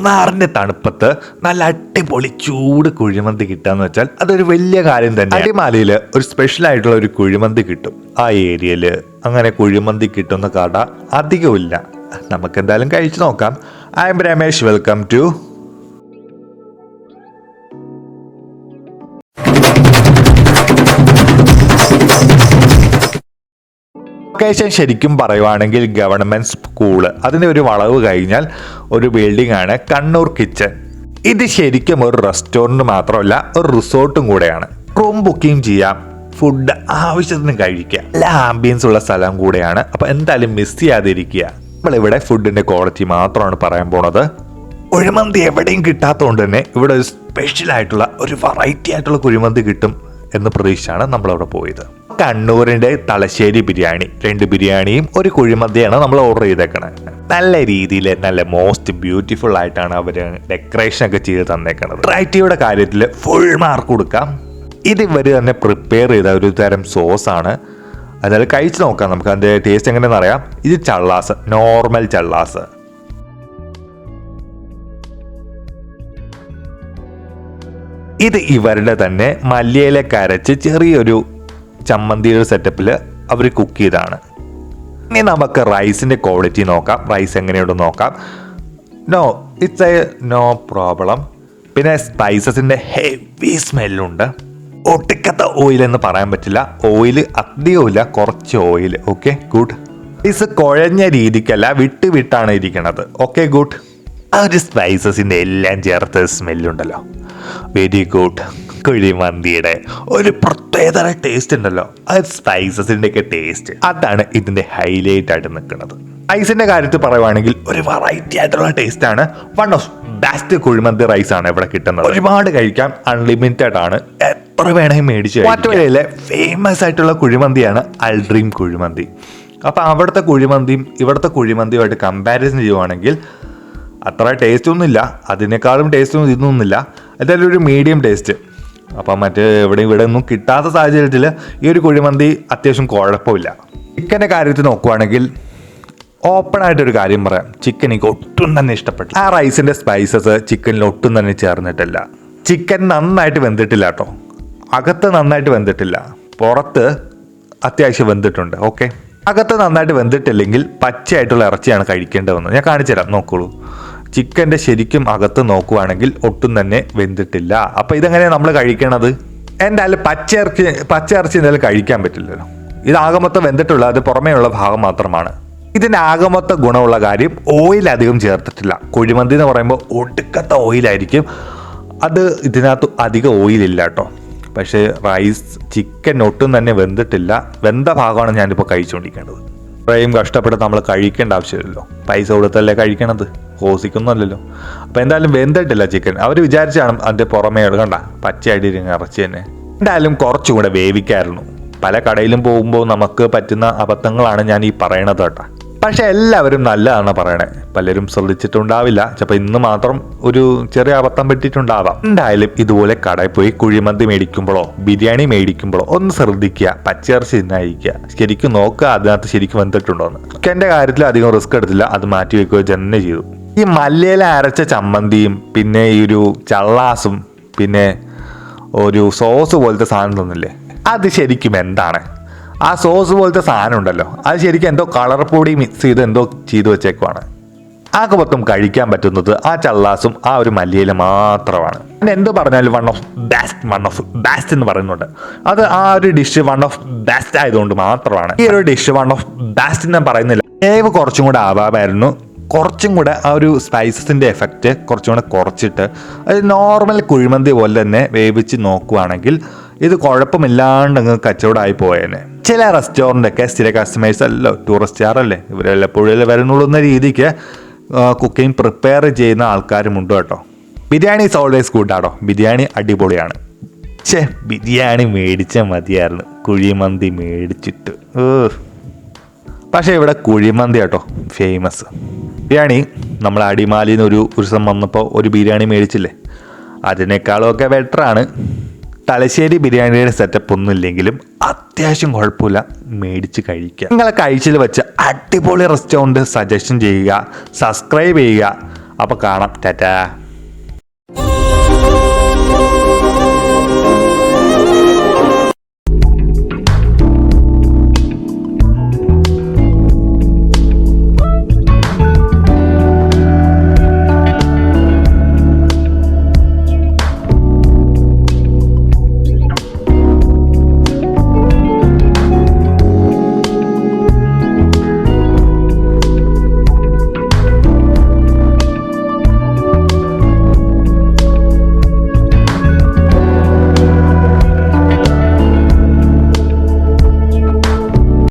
നാറിന്റെ തണുപ്പത്ത് നല്ല അടിപൊളി ചൂട് കുഴിമന്തി കിട്ടാന്ന് വെച്ചാൽ അതൊരു വലിയ കാര്യം തന്നെ. അടിമാലിയിൽ ഒരു സ്പെഷ്യൽ ആയിട്ടുള്ള ഒരു കുഴിമന്തി കിട്ടും. ആ ഏരിയയിൽ അങ്ങനെ കുഴിമന്തി കിട്ടുന്ന കട അധികമില്ല. നമുക്ക് എന്തായാലും കഴിച്ചു നോക്കാം. I'm Ramesh, welcome to location. ശരിക്കും പറയുവാണെങ്കിൽ ഗവൺമെന്റ് സ്കൂള്, അതിൻ്റെ ഒരു വളവ് കഴിഞ്ഞാൽ ഒരു ബിൽഡിംഗ് ആണ് കണ്ണൂർ കിച്ചൺ. ഇത് ശരിക്കും ഒരു റെസ്റ്റോറൻറ്റ് മാത്രമല്ല, ഒരു റിസോർട്ടും കൂടെയാണ്. റൂം ബുക്കിംഗ് ചെയ്യാം, ഫുഡ് ആവശ്യത്തിന് കഴിക്കാം, എല്ലാ ആംബിയൻസ് ഉള്ള സ്ഥലം കൂടെയാണ്. അപ്പോൾ എന്തായാലും മിസ് ചെയ്യാതിരിക്കുക. നമ്മളിവിടെ ഫുഡിൻ്റെ ക്വാളിറ്റി മാത്രമാണ് പറയാൻ പോണത്. കുഴിമന്തി എവിടെയും കിട്ടാത്തതുകൊണ്ട് തന്നെ ഇവിടെ ഒരു സ്പെഷ്യൽ ആയിട്ടുള്ള ഒരു വെറൈറ്റി ആയിട്ടുള്ള കുഴിമന്തി കിട്ടും എന്ന് പ്രതീക്ഷിച്ചാണ് നമ്മളവിടെ പോയത്. കണ്ണൂരിൻ്റെ തലശ്ശേരി ബിരിയാണി, 2 ബിരിയാണിയും ഒരു കുഴിമന്തിയാണ് നമ്മൾ ഓർഡർ ചെയ്തേക്കണത്. നല്ല രീതിയിൽ നല്ല മോസ്റ്റ് ബ്യൂട്ടിഫുൾ ആയിട്ടാണ് അവർ ഡെക്കറേഷൻ ഒക്കെ ചെയ്ത് തന്നേക്കുന്നത്. വെറൈറ്റിയുടെ കാര്യത്തിൽ ഫുൾ മാർക്ക് കൊടുക്കാം. ഇത് ഇവർ തന്നെ പ്രിപ്പയർ ചെയ്ത ഒരു തരം സോസാണ്. അതായത് കഴിച്ച് നോക്കാം, നമുക്ക് അതിൻ്റെ ടേസ്റ്റ് എങ്ങനെയാണെന്ന് അറിയാം. ഇത് ചള്ളാസ്, നോർമൽ ചള്ളാസ്. ഇത് ഇവരുടെ തന്നെ മല്ലിയിലേക്ക് അരച്ച് ചെറിയൊരു ചമ്മന്തിയുടെ സെറ്റപ്പിൽ അവർ കുക്ക് ചെയ്താണ്. ഇനി നമുക്ക് റൈസിൻ്റെ ക്വാളിറ്റി നോക്കാം. റൈസ് എങ്ങനെയുണ്ടെന്ന് നോക്കാം. No problem. പിന്നെ സ്പൈസസിൻ്റെ ഹെവി സ്മെല്ലുണ്ട്. ഒട്ടിക്കത്ത ഓയിൽ എന്ന് പറയാൻ പറ്റില്ല. ഓയിൽ അധികമില്ല, കുറച്ച് ഓയിൽ. Okay, good. റൈസ് കുഴഞ്ഞ രീതിക്കല്ല, വിട്ടാണ് ഇരിക്കണത്. Okay, good. ആ ഒരു സ്പൈസസിൻ്റെ എല്ലാം ചേർത്ത് സ്മെല്ലുണ്ടല്ലോ, വെരി ഗുഡ്. കുഴിമന്തിയുടെ ഒരു പ്രത്യേകതര ടേസ്റ്റ് ഉണ്ടല്ലോ, അത് സ്പൈസസിൻ്റെ ഒക്കെ ടേസ്റ്റ്, അതാണ് ഇതിൻ്റെ ഹൈലൈറ്റ് ആയിട്ട് നിൽക്കുന്നത്. റൈസിൻ്റെ കാര്യത്തിൽ പറയുവാണെങ്കിൽ ഒരു വെറൈറ്റി ആയിട്ടുള്ള ടേസ്റ്റ് ആണ്. One of best kuzhimanthi rice ആണ് ഇവിടെ കിട്ടുന്നത്. ഒരുപാട് കഴിക്കാം, അൺലിമിറ്റഡ് ആണ്, എത്ര വേണമെങ്കിൽ മേടിച്ച്. മാറ്റുവരയിലെ ഫേമസ് ആയിട്ടുള്ള കുഴിമന്തിയാണ് അൽഡ്രീം കുഴിമന്തി. അപ്പോൾ അവിടുത്തെ കുഴിമന്തിയും ഇവിടുത്തെ കുഴിമന്തിയുമായിട്ട് കമ്പാരിസൺ ചെയ്യുവാണെങ്കിൽ അത്ര ടേസ്റ്റ് ഒന്നുമില്ല, അതിനേക്കാളും ടേസ്റ്റൊന്നും ഇതൊന്നുമില്ല. എന്തായാലും ഒരു മീഡിയം ടേസ്റ്റ്. അപ്പം മറ്റ് ഇവിടെ ഒന്നും കിട്ടാത്ത സാഹചര്യത്തിൽ ഈ ഒരു കുഴിമന്തി അത്യാവശ്യം കുഴപ്പമില്ല. ചിക്കൻ്റെ കാര്യത്തിൽ നോക്കുവാണെങ്കിൽ ഓപ്പൺ ആയിട്ടൊരു കാര്യം പറയാം, ചിക്കൻ എനിക്ക് ഒട്ടും തന്നെ ഇഷ്ടപ്പെട്ടു. ആ റൈസിൻ്റെ സ്പൈസസ് ചിക്കനിൽ ഒട്ടും തന്നെ ചേർന്നിട്ടില്ല. ചിക്കൻ നന്നായിട്ട് വെന്തിട്ടില്ല കേട്ടോ, അകത്ത് നന്നായിട്ട് വെന്തിട്ടില്ല, പുറത്ത് അത്യാവശ്യം വെന്തിട്ടുണ്ട്. ഓക്കെ, അകത്ത് നന്നായിട്ട് വെന്തിട്ടില്ലെങ്കിൽ പച്ചയായിട്ടുള്ള ഇറച്ചിയാണ് കഴിക്കേണ്ടതെന്ന് ഞാൻ കാണിച്ചു തരാം, നോക്കുള്ളൂ. ചിക്കൻ്റെ ശരിക്കും അകത്ത് നോക്കുവാണെങ്കിൽ ഒട്ടും തന്നെ വെന്തിട്ടില്ല. അപ്പോൾ ഇതെങ്ങനെയാണ് നമ്മൾ കഴിക്കണത്? എന്തായാലും പച്ചയിറച്ചി എന്തായാലും കഴിക്കാൻ പറ്റില്ലല്ലോ. ഇത് ആകമൊത്തം വെന്തിട്ടുള്ള അത് പുറമേയുള്ള ഭാഗം മാത്രമാണ്. ഇതിൻ്റെ ആകമൊത്ത ഗുണമുള്ള കാര്യം ഓയിൽ അധികം ചേർത്തിട്ടില്ല. കുഴിമന്തി എന്ന് പറയുമ്പോൾ ഒടുക്കത്ത ഓയിലായിരിക്കും, അത് ഇതിനകത്ത് അധികം ഓയിലില്ല കേട്ടോ. പക്ഷേ ചിക്കൻ ഒട്ടും തന്നെ വെന്തിട്ടില്ല. വെന്ത ഭാഗമാണ് ഞാനിപ്പോൾ കഴിച്ചുകൊണ്ടിരിക്കേണ്ടത്. ഇത്രയും കഷ്ടപ്പെട്ട് നമ്മൾ കഴിക്കേണ്ട ആവശ്യമില്ലല്ലോ, പൈസ കൊടുത്തല്ലേ കഴിക്കണത്, കോസിക്കൊന്നുമല്ലല്ലോ. അപ്പോൾ എന്തായാലും വെന്തിട്ടില്ല ചിക്കൻ. അവർ വിചാരിച്ചാണ് അതിൻ്റെ പുറമേ കണ്ട പച്ചയായിട്ട് ഇറച്ചി തന്നെ. എന്തായാലും കുറച്ചും കൂടെ വേവിക്കായിരുന്നു. പല കടയിലും പോകുമ്പോൾ നമുക്ക് പറ്റുന്ന അബദ്ധങ്ങളാണ് ഞാൻ ഈ പറയണത് കേട്ടോ. പക്ഷെ എല്ലാവരും നല്ലതാണ് പറയണേ, പലരും ശ്രദ്ധിച്ചിട്ടുണ്ടാവില്ല. ചിലപ്പോൾ ഇന്ന് മാത്രം ഒരു ചെറിയ അബദ്ധം പറ്റിയിട്ടുണ്ടാവാം. എന്തായാലും ഇതുപോലെ കടയിൽ പോയി കുഴിമന്തി മേടിക്കുമ്പോഴോ ബിരിയാണി മേടിക്കുമ്പോഴോ ഒന്ന് ശ്രദ്ധിക്കുക, പച്ചയിറച്ചി തിന്നായിരിക്കുക. ശരിക്കും നോക്കുക അതിനകത്ത് ശരിക്കും വെന്തിട്ടുണ്ടോന്ന്. ചിക്കൻ്റെ കാര്യത്തിൽ അധികം റിസ്ക് എടുത്തില്ല, അത് മാറ്റി വെക്കുക തന്നെ ചെയ്തു. ഈ മല്ലിയില അരച്ച ചമ്മന്തിയും പിന്നെ ഈ ഒരു ചള്ളാസും പിന്നെ ഒരു സോസ് പോലത്തെ സാധനം തന്നില്ലേ, അത് ശരിക്കും എന്താണ്? ആ സോസ് പോലത്തെ സാധനം ഉണ്ടല്ലോ, അത് ശരിക്കും എന്തോ കളർ പൊടി മിക്സ് ചെയ്ത് എന്തോ ചെയ്തു വെച്ചേക്കുവാണ്. ആകെ മൊത്തം കഴിക്കാൻ പറ്റുന്നത് ആ ചള്ളാസും ആ ഒരു മല്ലിയില മാത്രമാണ്. പിന്നെ എന്ത് പറഞ്ഞാലും വൺ ഓഫ് ബെസ്റ്റ് എന്ന് പറയുന്നുണ്ട്. അത് ആ ഒരു ഡിഷ് വൺ ഓഫ് ബെസ്റ്റ് ആയതുകൊണ്ട് മാത്രമാണ്. ഈ ഒരു ഡിഷ് വൺ ഓഫ് ബെസ്റ്റ് എന്ന് പറയുന്നില്ല, വേവ് കുറച്ചും കൂടെ ആവാമായിരുന്നു. കുറച്ചും കൂടെ ആ ഒരു സ്പൈസസിൻ്റെ എഫക്റ്റ് കുറച്ചും കൂടെ കുറച്ചിട്ട് അത് നോർമൽ കുഴിമന്തി പോലെ തന്നെ വേവിച്ച് നോക്കുവാണെങ്കിൽ ഇത് കുഴപ്പമില്ലാണ്ട് അങ്ങ് കച്ചവടമായി പോയേനെ. ചില റെസ്റ്റോറൻ്റൊക്കെ സ്ഥിര കസ്റ്റമേഴ്സ് അല്ലോ, ടൂറിസ്റ്റുകാരല്ലേ, ഇവരെല്ലപ്പോഴും വരുന്നുള്ളൂ എന്ന രീതിക്ക് കുക്കിംഗ് പ്രിപ്പയർ ചെയ്യുന്ന ആൾക്കാരുമുണ്ട് കേട്ടോ. ബിരിയാണി ഈസ് ഓൾവേസ് ഗുഡ് ആണോ, ബിരിയാണി അടിപൊളിയാണ്. ബിരിയാണി മേടിച്ചാൽ മതിയായിരുന്നു, കുഴിമന്തി മേടിച്ചിട്ട്. പക്ഷേ ഇവിടെ കുഴിമന്തി കേട്ടോ ഫേമസ്. ബിരിയാണി നമ്മൾ അടിമാലിയിൽ നിന്ന് ഒരു ദിവസം വന്നപ്പോൾ ഒരു ബിരിയാണി മേടിച്ചില്ലേ, അതിനേക്കാളും ഒക്കെ ബെറ്ററാണ്. തലശ്ശേരി ബിരിയാണിയുടെ സെറ്റപ്പ് ഒന്നും ഇല്ലെങ്കിലും അത്യാവശ്യം കുഴപ്പമില്ല, മേടിച്ച് കഴിക്കുക. നിങ്ങളെ കഴിച്ചിൽ വെച്ച് അടിപൊളി റെസ്റ്റോറൻറ്റ് സജഷൻ ചെയ്യുക, സബ്സ്ക്രൈബ് ചെയ്യുക. അപ്പോൾ കാണാം. ടാറ്റാ.